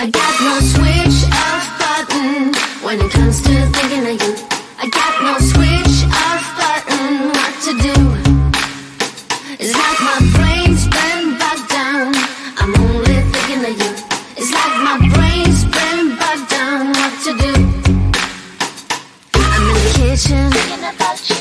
I got no switch off button when it comes to thinking of you. I got no switch off button. What to do? It's like my brain's been bogged down. I'm only thinking of you. It's like my brain's been bogged down. What to do? I'm in the kitchen thinking about you.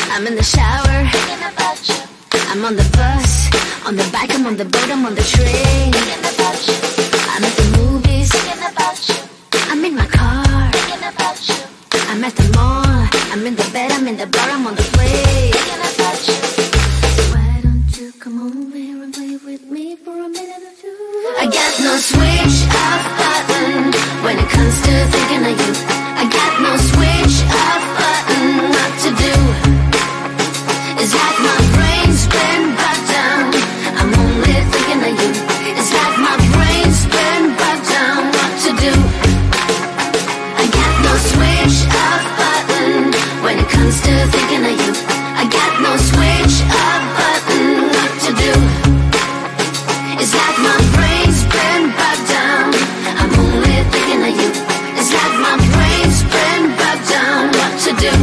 I'm in the shower thinking about you. I'm on the bus, on the bike, I'm on the boat, I'm on the train thinking about you. I'm at the movies thinking about you. I'm in my car thinking about you. I'm at the mall, I'm in the bed, I'm in the bar, I'm on the plane thinking about you. Why don't you come over here and play with me for a minute or two? I got no switch off button when it comes to thinking of you. I got no switch off button. What to do? It's like my brain's been bogged down. I'm only thinking of you. It's like my brain's been bogged down. What to do? I got no switch off button when it comes to thinking of you. I got no switch off button. What to do? It's like my brain's been bogged down. I'm only thinking of you. It's like my brain's been bogged down. What to do?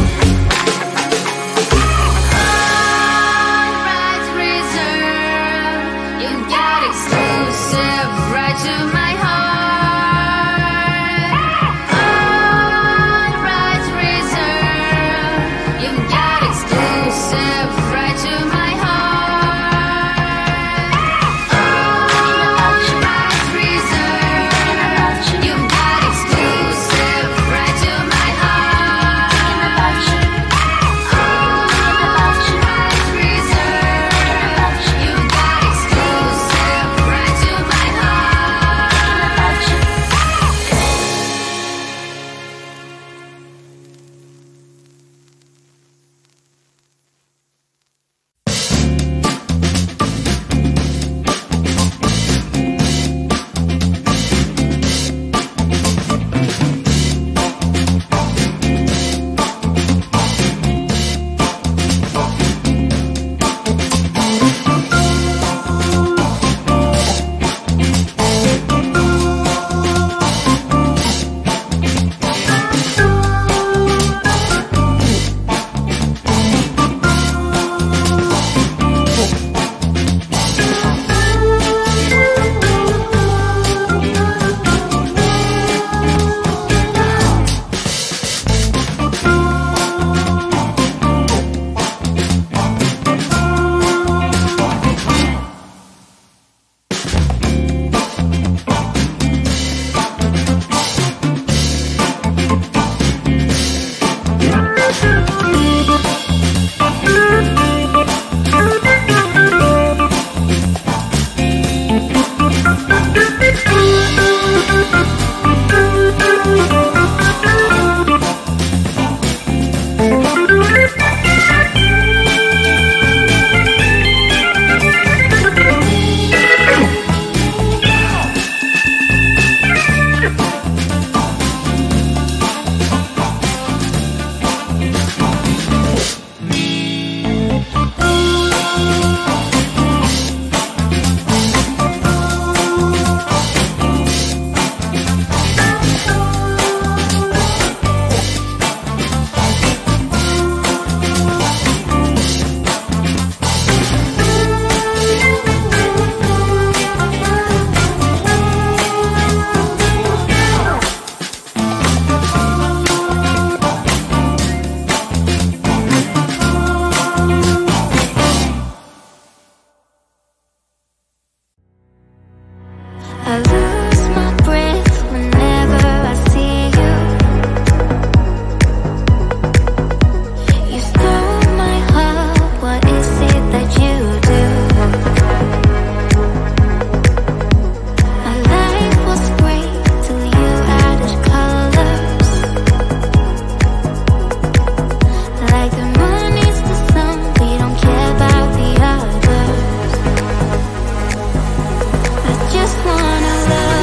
Just wanna love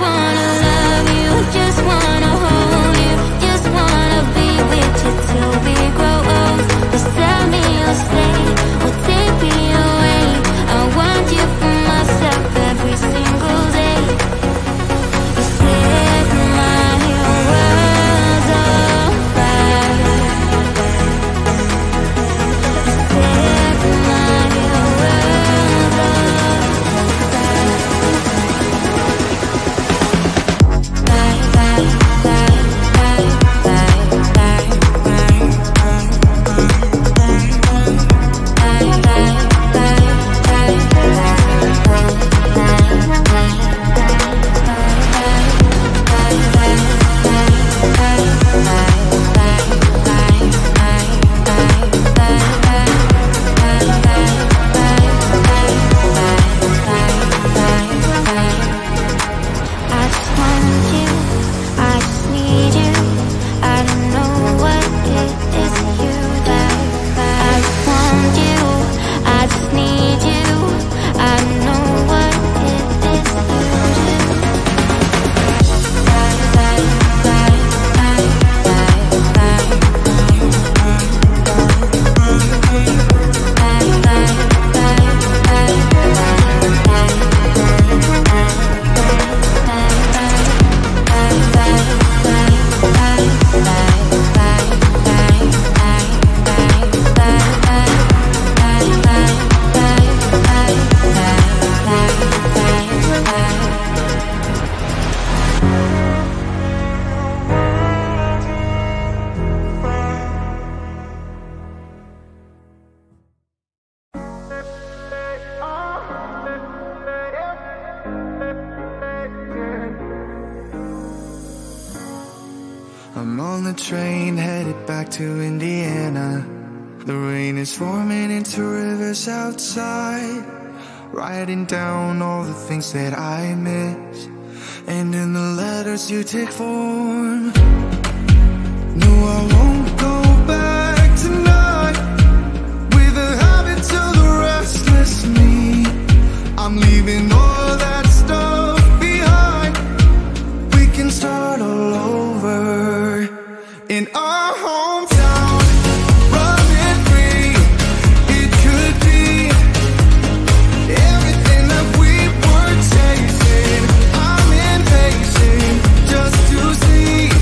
wanna love you, just wanna hold you, just wanna be with you till we grow old. Just tell me you'll stay or take me away. I want you for myself every single day. You set my world on fire. You set my world I'm on the train headed back to Indiana. The rain is forming into rivers outside, writing down all the things that I miss, and in the letters you take form. No, I won't go back tonight with the habits of the restless me. I'm leaving all that stuff behind. We can start all over in our hometown, running free. It could be everything that we were chasing. I'm impatient just to see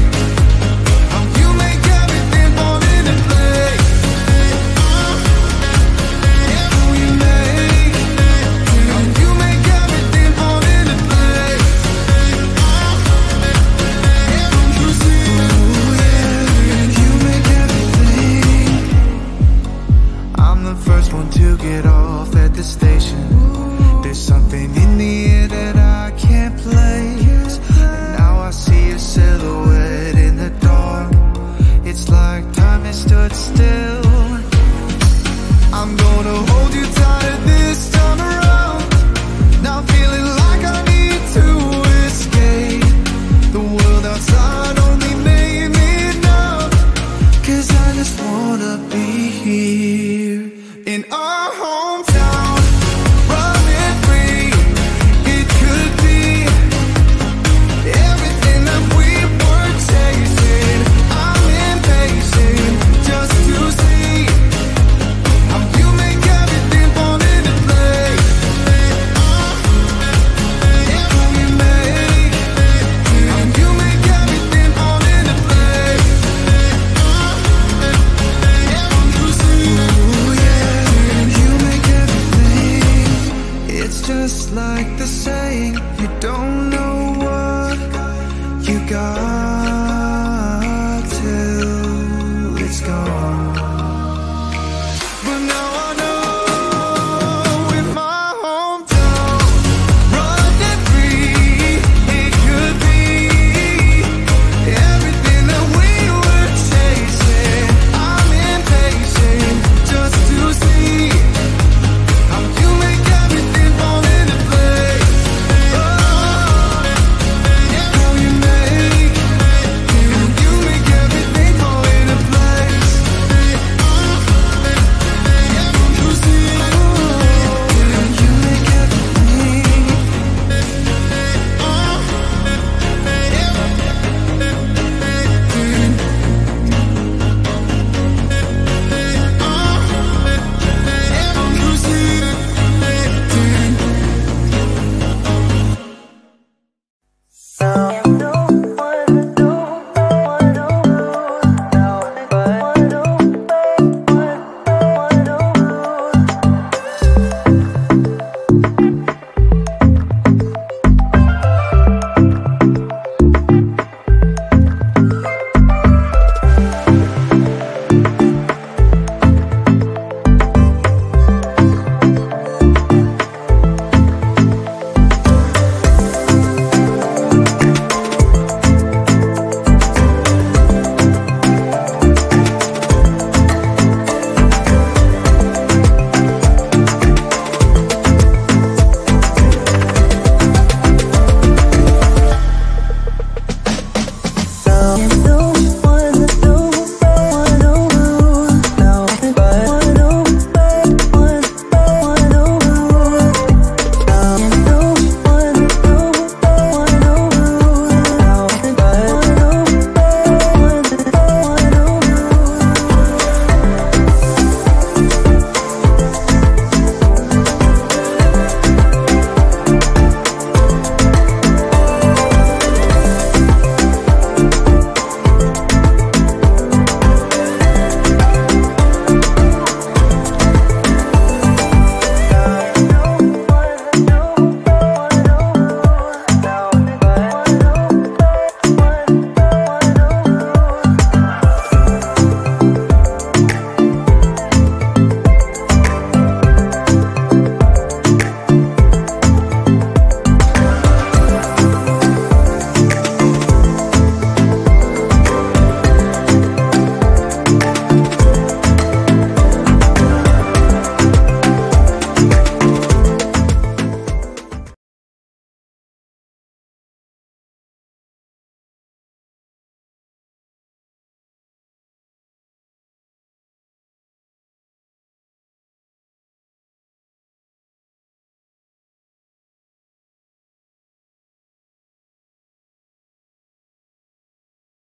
how you make everything fall into place. How you make everything fall into place. Don't you see? You make everything. I'm the first one to get off at the station. There's something in the air that I can't place, and now I see a silhouette in the dark. It's like time has stood still. I'm gonna hold you tighter this time around. Now feeling like I need to escape. The world outside only made me numb, 'cause I just wanna be here in our hometown, running free. It could be everything that we were chasing. I'm impatient just to see how you make everything fall into place. How you make everything fall into place. Don't you see? You make everything. It's just like the saying, you don't know what you got